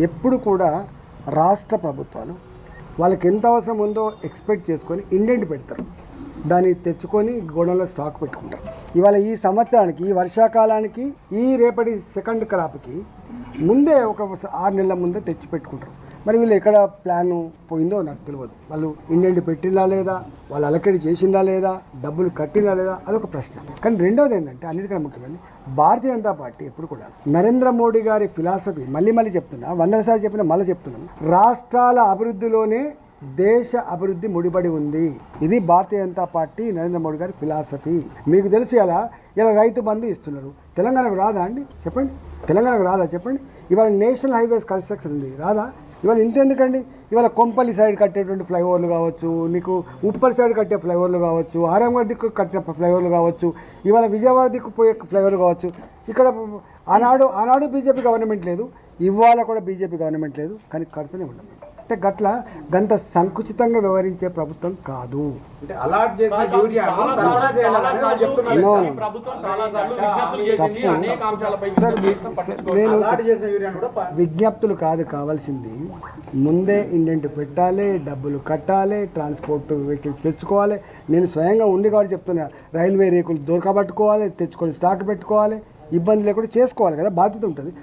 ఎప్పుడు కూడా రాష్ట్ర ప్రభుత్వాలు వాళ్ళకి ఎంత అవసరం ఉందో ఎక్స్పెక్ట్ చేసుకొని ఇండెంట్ పెడతారు, దాన్ని తెచ్చుకొని గోడౌన్లో స్టాక్ పెట్టుకుంటారు. ఇవాళ ఈ సంవత్సరానికి, ఈ వర్షాకాలానికి, ఈ రేపటి సెకండ్ క్రాప్కి ముందే ఒక 6 నెలల ముందే తెచ్చి పెట్టుకుంటారు. మరి వీళ్ళు ఎక్కడ ప్లాన్ పోయిందో నాకు తెలియదు. వాళ్ళు ఇండెంట్ పెట్టిందా లేదా, వాళ్ళు అలకేట్ చేసిందా లేదా, డబ్బులు కట్టిందా లేదా, అదొక ప్రశ్న. కానీ రెండవది ఏంటంటే, అన్నిటికన్నా ముఖ్యమైన భారతీయ జనతా పార్టీ ఎప్పుడు కూడా నరేంద్ర మోడీ గారి ఫిలాసఫీ మళ్ళీ చెప్తున్నా, 100 సార్లు చెప్పినా మళ్ళీ చెప్తున్నాను, రాష్ట్రాల అభివృద్ధిలోనే దేశ అభివృద్ధి ముడిపడి ఉంది. ఇది భారతీయ జనతా పార్టీ నరేంద్ర మోడీ గారి ఫిలాసఫీ. మీకు తెలిసి ఇలా రైతు బంధు ఇస్తున్నారు. తెలంగాణకు రాదా అండి? చెప్పండి. తెలంగాణకు రాదా చెప్పండి? ఇవాళ నేషనల్ హైవేస్ కన్స్ట్రక్షన్ ఉంది, రాదా? ఇవాళ ఇంతెందుకండి, ఇవాళ కొంపల్లి సైడ్ కట్టేటువంటి ఫ్లైఓవర్లు కావచ్చు, నీకు ఉప్పల్ సైడ్ కట్టే ఫ్లైఓవర్లు కావచ్చు, ఆరాంగఢ్ దిక్కు కట్టే ఫ్లైఓవర్లు కావచ్చు, ఇవాళ విజయవాడ దిక్కు పోయే ఫ్లైఓవర్లు కావచ్చు. ఇక్కడ ఆనాడు బీజేపీ గవర్నమెంట్ లేదు, ఇవాళ కూడా బీజేపీ గవర్నమెంట్ లేదు, కానీ కడుతూనే ఉన్నాం. అంటే గంత సంకుచితంగా వ్యవహరించే ప్రభుత్వం కాదు. విజ్ఞప్తులు కాదు కావాల్సింది, ముందే ఇండెంట్ పెట్టాలి, డబ్బులు కట్టాలి, ట్రాన్స్పోర్ట్ వెహికల్స్ తెచ్చుకోవాలి. నేను స్వయంగా ఉండి కాబట్టి చెప్తున్నా, రైల్వే రేకులు దొరకబట్టుకోవాలి, తెచ్చుకొని స్టాక్ పెట్టుకోవాలి, ఇబ్బంది లేకుండా చేసుకోవాలి కదా, బాధ్యత ఉంటుంది.